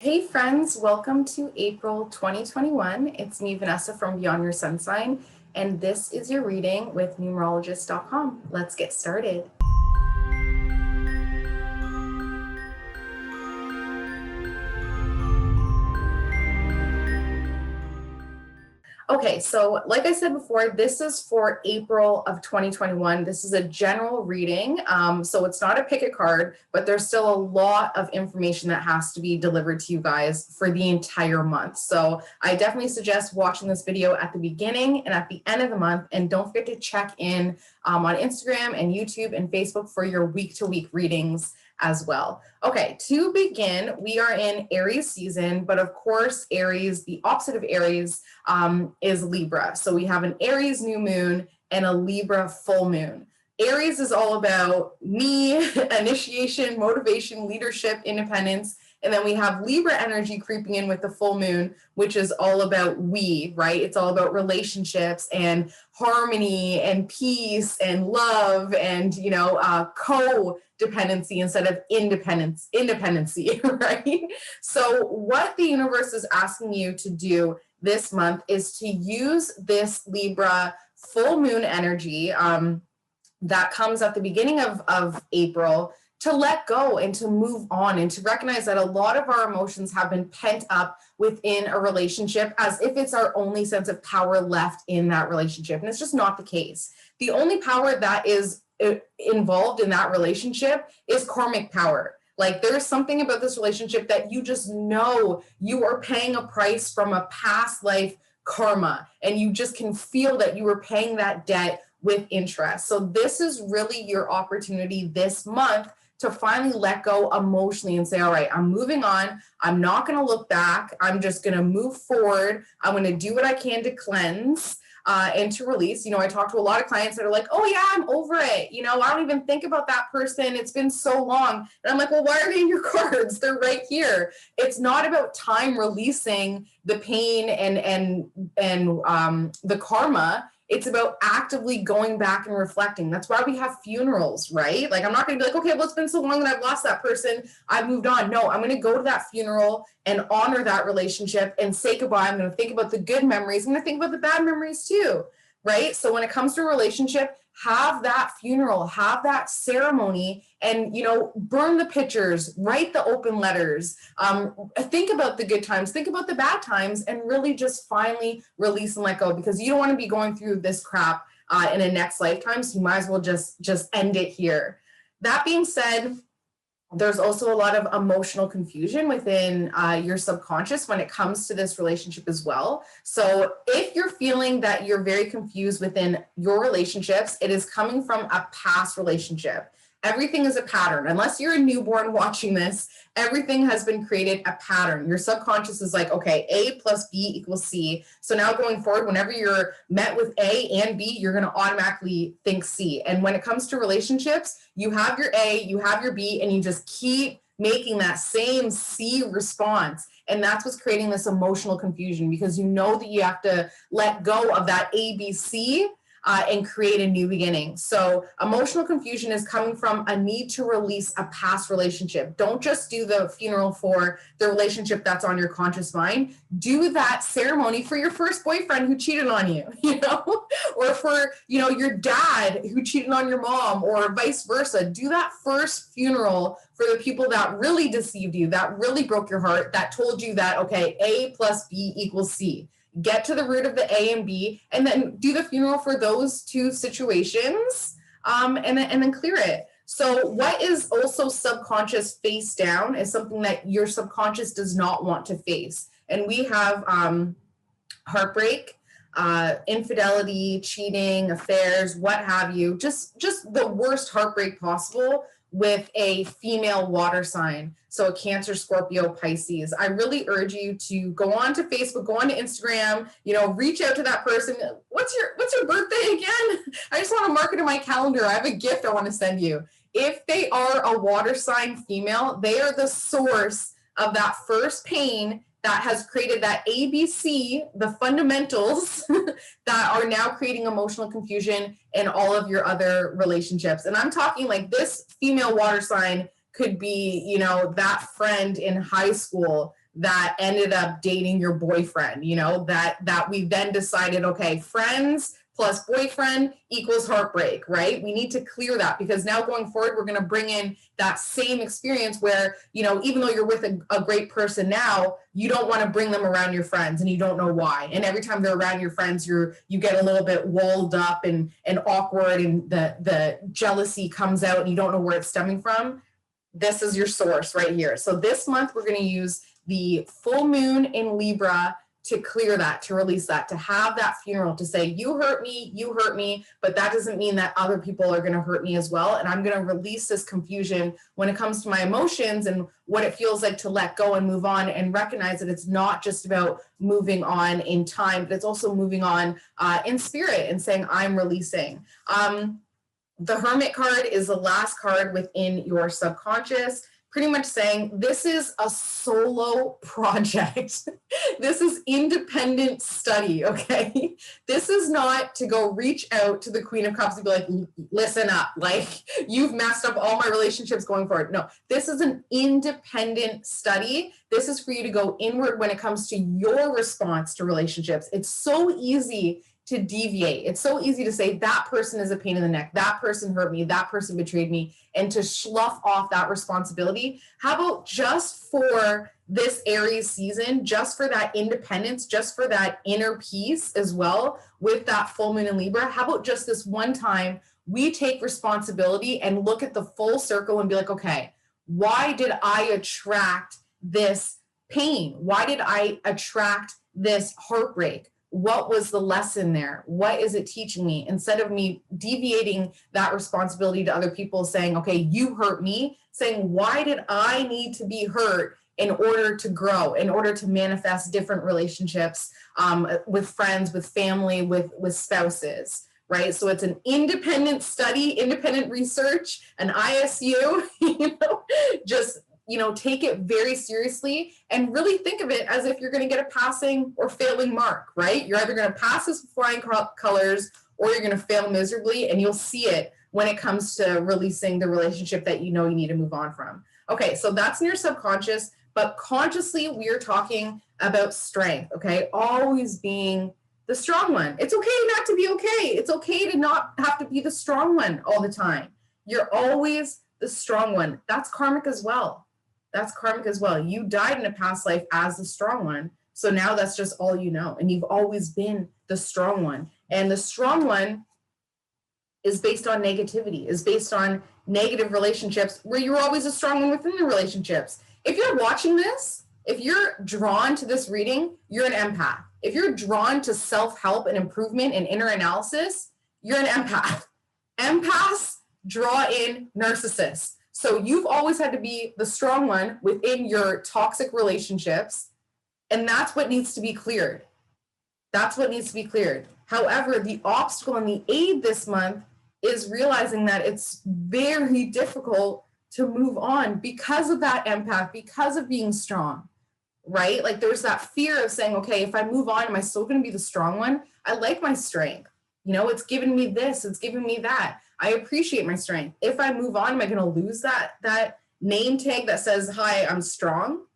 Hey friends, welcome to April 2021. It's me, Vannessa from Beyond Your Sun Sign, and this is your reading with numerologist.com. Let's get started. Okay, so like I said before, this is for April of 2021. This is a general reading, so it's not a pick a card, but there's still a lot of information that has to be delivered to you guys for the entire month. So I definitely suggest watching this video at the beginning and at the end of the month, and don't forget to check in on Instagram and YouTube and Facebook for your week-to-week readings as well. Okay, to begin, we are in Aries season, but of course, Aries, the opposite of Aries, is Libra. So we have an Aries new moon and a Libra full moon. Aries is all about me, initiation, motivation, leadership, independence. And then we have Libra energy creeping in with the full moon, which is all about we, right? It's all about relationships and harmony and peace and love and, co-dependency instead of independency, right? So what the universe is asking you to do this month is to use this Libra full moon energy that comes at the beginning of April to let go and to move on and to recognize that a lot of our emotions have been pent up within a relationship as if it's our only sense of power left in that relationship. And it's just not the case. The only power that is involved in that relationship is karmic power. Like there's something about this relationship that you just know you are paying a price from a past life karma, and you just can feel that you were paying that debt with interest. So this is really your opportunity this month to finally let go emotionally and say, all right, I'm moving on. I'm not going to look back. I'm just going to move forward. I'm going to do what I can to cleanse and to release. I talk to a lot of clients that are like, oh yeah, I'm over it. I don't even think about that person. It's been so long. And I'm like, well, why are they in your cards? They're right here. It's not about time releasing the pain and the karma. It's about actively going back and reflecting. That's why we have funerals, right? Like, I'm not going to be like, okay, well, it's been so long that I've lost that person. I've moved on. No, I'm going to go to that funeral and honor that relationship and say goodbye. I'm going to think about the good memories. I'm going to think about the bad memories too, right? So when it comes to a relationship, have that funeral, have that ceremony, and burn the pictures, write the open letters, think about the good times, think about the bad times, and really just finally release and let go, because you don't want to be going through this crap in a next lifetime. So you might as well just end it here. That being said, there's also a lot of emotional confusion within your subconscious when it comes to this relationship as well. So if you're feeling that you're very confused within your relationships, it is coming from a past relationship. Everything is a pattern. Unless you're a newborn watching this, everything has been created a pattern. Your subconscious is like, okay, A plus B equals C. So now going forward, whenever you're met with A and B, you're going to automatically think C. And when it comes to relationships, you have your A, you have your B, and you just keep making that same C response. And that's what's creating this emotional confusion, because you know that you have to let go of that ABC and create a new beginning. So emotional confusion is coming from a need to release a past relationship. Don't just do the funeral for the relationship that's on your conscious mind. Do that ceremony for your first boyfriend who cheated on you, or for, your dad who cheated on your mom, or vice versa. Do that first funeral for the people that really deceived you, that really broke your heart, that told you that, okay, A plus B equals C. Get to the root of the A and B, and then do the funeral for those two situations, and then clear it. So what is also subconscious face down is something that your subconscious does not want to face. And we have heartbreak, infidelity, cheating, affairs, what have you, just the worst heartbreak possible with a female water sign. So a Cancer, Scorpio, Pisces. I really urge you to go on to Facebook, go on to Instagram, reach out to that person. What's your birthday again? I just want to mark it in my calendar. I have a gift I want to send you. If they are a water sign female, they are the source of that first pain that has created that ABC, the fundamentals that are now creating emotional confusion in all of your other relationships. And I'm talking like this female water sign could be, that friend in high school that ended up dating your boyfriend, you know, that we then decided, okay, friends plus boyfriend equals heartbreak, right? We need to clear that, because now going forward, we're going to bring in that same experience where, you know, even though you're with a great person now, you don't want to bring them around your friends and you don't know why. And every time they're around your friends, you get a little bit walled up and awkward, and the jealousy comes out and you don't know where it's stemming from. This is your source right here. So this month, we're going to use the full moon in Libra to clear that, to release that, to have that funeral, to say, you hurt me, but that doesn't mean that other people are going to hurt me as well. And I'm going to release this confusion when it comes to my emotions and what it feels like to let go and move on, and recognize that it's not just about moving on in time, but it's also moving on in spirit and saying, I'm releasing. The Hermit card is the last card within your subconscious, pretty much saying this is a solo project. This is independent study, okay? This is not to go reach out to the Queen of Cups and be like, listen up, like you've messed up all my relationships going forward. No, this is an independent study. This is for you to go inward when it comes to your response to relationships. It's so easy to deviate. It's so easy to say that person is a pain in the neck, that person hurt me, that person betrayed me, and to slough off that responsibility. How about just for this Aries season, just for that independence, just for that inner peace as well with that full moon in Libra, how about just this one time we take responsibility and look at the full circle and be like, okay, why did I attract this pain? Why did I attract this heartbreak? What was the lesson there? What is it teaching me? Instead of me deviating that responsibility to other people, saying, okay, you hurt me, saying, why did I need to be hurt in order to grow, in order to manifest different relationships with friends, with family, with spouses, right? So it's an independent study, independent research, an ISU, just take it very seriously and really think of it as if you're going to get a passing or failing mark, right? You're either going to pass this with flying colors or you're going to fail miserably, and you'll see it when it comes to releasing the relationship that you need to move on from. Okay, so that's in your subconscious, but consciously we are talking about strength, okay? Always being the strong one. It's okay not to be okay. It's okay to not have to be the strong one all the time. You're always the strong one. That's karmic as well. That's karmic as well. You died in a past life as the strong one. So now that's just all you know. And you've always been the strong one. And the strong one is based on negativity, is based on negative relationships where you're always a strong one within the relationships. If you're watching this, if you're drawn to this reading, you're an empath. If you're drawn to self-help and improvement and inner analysis, you're an empath. Empaths draw in narcissists. So you've always had to be the strong one within your toxic relationships, and that's what needs to be cleared. That's what needs to be cleared. However, the obstacle and the aid this month is realizing that it's very difficult to move on because of that empath, because of being strong, right? Like there's that fear of saying, okay, if I move on, am I still going to be the strong one? I like my strength. It's given me this, it's given me that. I appreciate my strength. If I move on, am I going to lose that name tag that says, hi, I'm strong?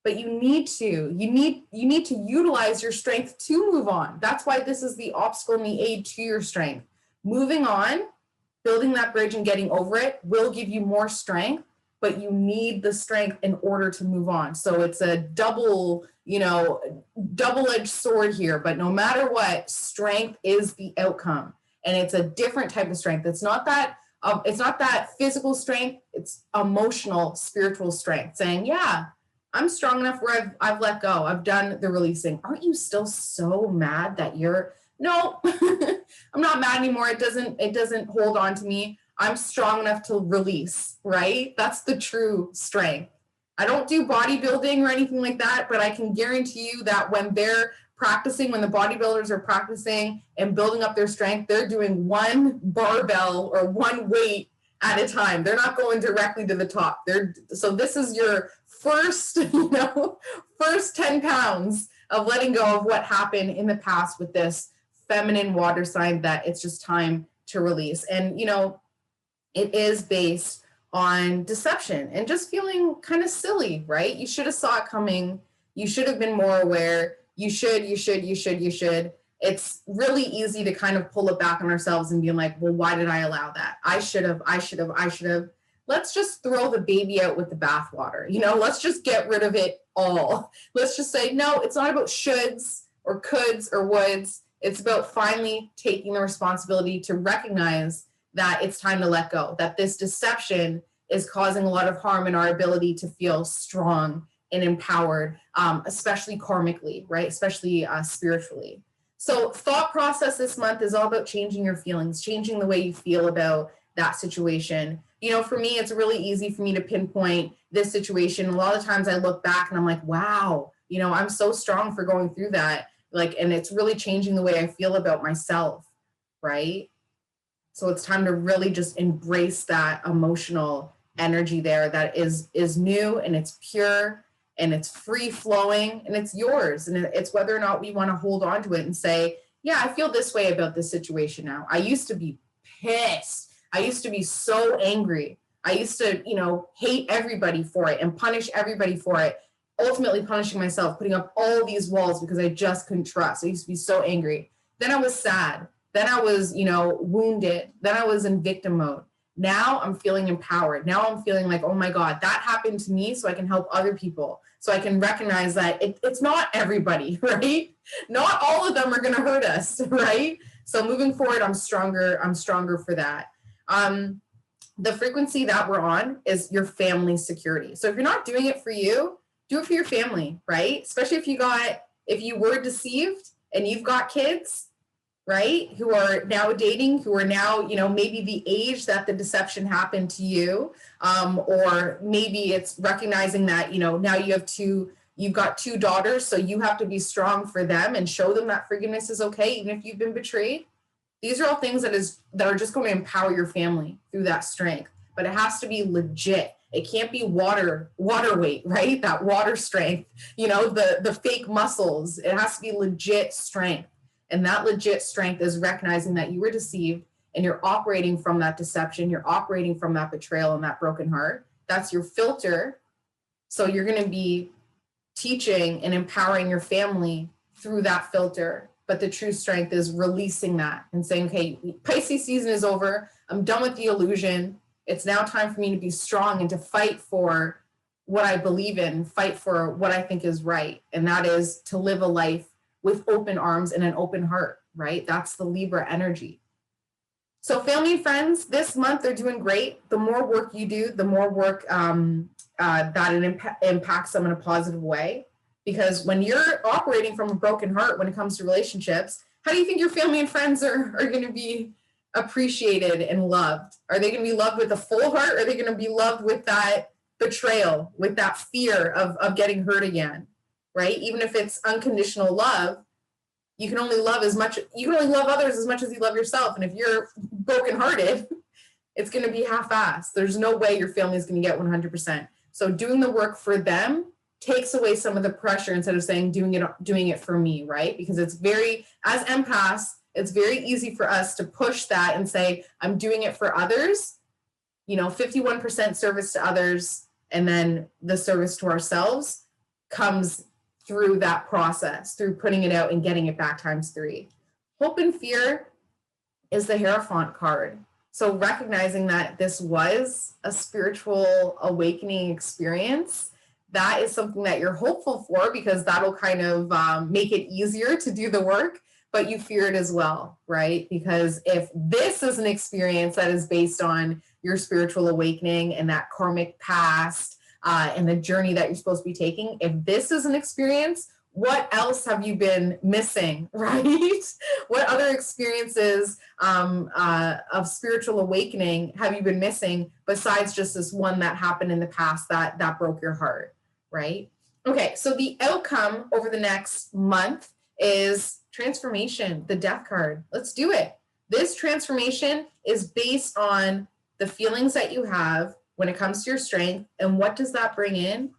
But you need to utilize your strength to move on. That's why this is the obstacle and the aid to your strength. Moving on, building that bridge and getting over it will give you more strength, but you need the strength in order to move on. So it's a double-edged sword here, but no matter what, strength is the outcome. And it's a different type of strength. It's not that physical strength, it's emotional, spiritual strength, saying, yeah, I'm strong enough where I've let go. I've done the releasing. Aren't you still so mad that no, I'm not mad anymore. It doesn't hold on to me. I'm strong enough to release, right? That's the true strength. I don't do bodybuilding or anything like that, but I can guarantee you that when they're practicing, when the bodybuilders are practicing and building up their strength, they're doing one barbell or one weight at a time. They're not going directly to the top. So this is your first 10 pounds of letting go of what happened in the past with this feminine water sign that it's just time to release. And, it is based on deception and just feeling kind of silly, right? You should have saw it coming. You should have been more aware. You should. It's really easy to kind of pull it back on ourselves and be like, well, why did I allow that? I should have. Let's just throw the baby out with the bathwater. Let's just get rid of it all. Let's just say, no, it's not about shoulds or coulds or woulds. It's about finally taking the responsibility to recognize that it's time to let go, that this deception is causing a lot of harm in our ability to feel strong and empowered, especially karmically, right? Especially spiritually. So thought process this month is all about changing your feelings, changing the way you feel about that situation. For me, it's really easy for me to pinpoint this situation. A lot of times I look back and I'm like, wow, I'm so strong for going through that. And it's really changing the way I feel about myself, right? So it's time to really just embrace that emotional energy there that is new and it's pure and it's free flowing and it's yours. And it's whether or not we want to hold on to it and say, yeah, I feel this way about this situation now. I used to be pissed. I used to be so angry. I used to, hate everybody for it and punish everybody for it. Ultimately punishing myself, putting up all these walls because I just couldn't trust. I used to be so angry. Then I was sad. Then I was, wounded. Then I was in victim mode. Now I'm feeling empowered. Now I'm feeling like, oh my God, that happened to me so I can help other people. So I can recognize that it's not everybody, right? Not all of them are going to hurt us, right? So moving forward, I'm stronger for that. The frequency that we're on is your family security. So if you're not doing it for you, do it for your family, right? Especially if you were deceived and you've got kids, right? Who are now dating, who are now, maybe the age that the deception happened to you. Or maybe it's recognizing that, now you've got two daughters, so you have to be strong for them and show them that forgiveness is okay, even if you've been betrayed. These are all things that are just going to empower your family through that strength, but it has to be legit. It can't be water weight, right? That water strength, the fake muscles. It has to be legit strength. And that legit strength is recognizing that you were deceived and you're operating from that deception. You're operating from that betrayal and that broken heart. That's your filter. So you're going to be teaching and empowering your family through that filter. But the true strength is releasing that and saying, okay, Pisces season is over. I'm done with the illusion. It's now time for me to be strong and to fight for what I believe in, fight for what I think is right. And that is to live a life with open arms and an open heart, right? That's the Libra energy. So family and friends, this month they're doing great. The more work you do, the more work that it impacts them in a positive way. Because when you're operating from a broken heart when it comes to relationships, how do you think your family and friends are going to be appreciated and loved? Are they going to be loved with a full heart? Or are they going to be loved with that betrayal, with that fear of getting hurt again, right? Even if it's unconditional love, you can only love others as much as you love yourself. And if you're brokenhearted, it's going to be half-assed. There's no way your family is going to get 100%. So doing the work for them takes away some of the pressure instead of saying doing it for me, right? Because it's as empaths, it's very easy for us to push that and say, I'm doing it for others, 51% service to others, and then the service to ourselves comes through that process, through putting it out and getting it back ×3. Hope and fear is the Hierophant card. So recognizing that this was a spiritual awakening experience, that is something that you're hopeful for because that'll kind of make it easier to do the work, but you fear it as well, right? Because if this is an experience that is based on your spiritual awakening and that karmic past and the journey that you're supposed to be taking, if this is an experience, what else have you been missing, right? What other experiences of spiritual awakening have you been missing besides just this one that happened in the past that broke your heart, right? Okay, so the outcome over the next month is transformation, the Death card. Let's do it. This transformation is based on the feelings that you have when it comes to your strength. And what does that bring in?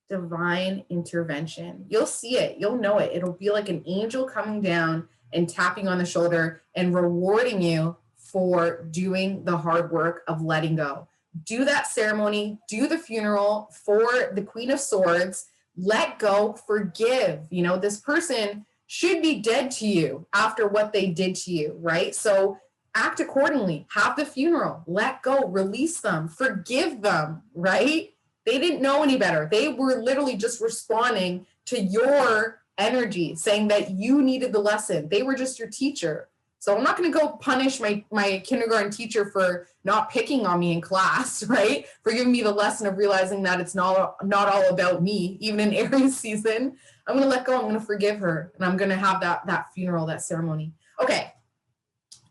Divine intervention. You'll see it. You'll know it. It'll be like an angel coming down and tapping on the shoulder and rewarding you for doing the hard work of letting go. Do that ceremony, do the funeral for the Queen of Swords, let go, forgive. You know, this person should be dead to you after what they did to you, right? So act accordingly, have the funeral, let go, release them, forgive them, right? They didn't know any better. They were literally just responding to your energy, saying that you needed the lesson. They were just your teacher. So I'm not going to go punish my kindergarten teacher for not picking on me in class, right? For giving me the lesson of realizing that it's not all about me, even in Aries season. I'm going to let go. I'm going to forgive her. And I'm going to have that funeral, that ceremony. Okay.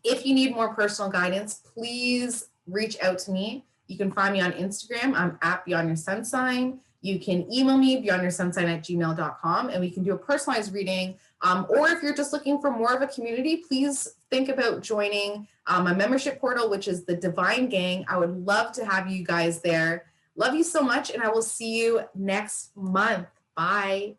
If you need more personal guidance, please reach out to me. You can find me on Instagram. I'm at Beyond Your Sun Sign. You can email me, beyondyoursunsign@gmail.com, and we can do a personalized reading. Or if you're just looking for more of a community, please think about joining my membership portal, which is the Divine Gang. I would love to have you guys there. Love you so much, and I will see you next month. Bye.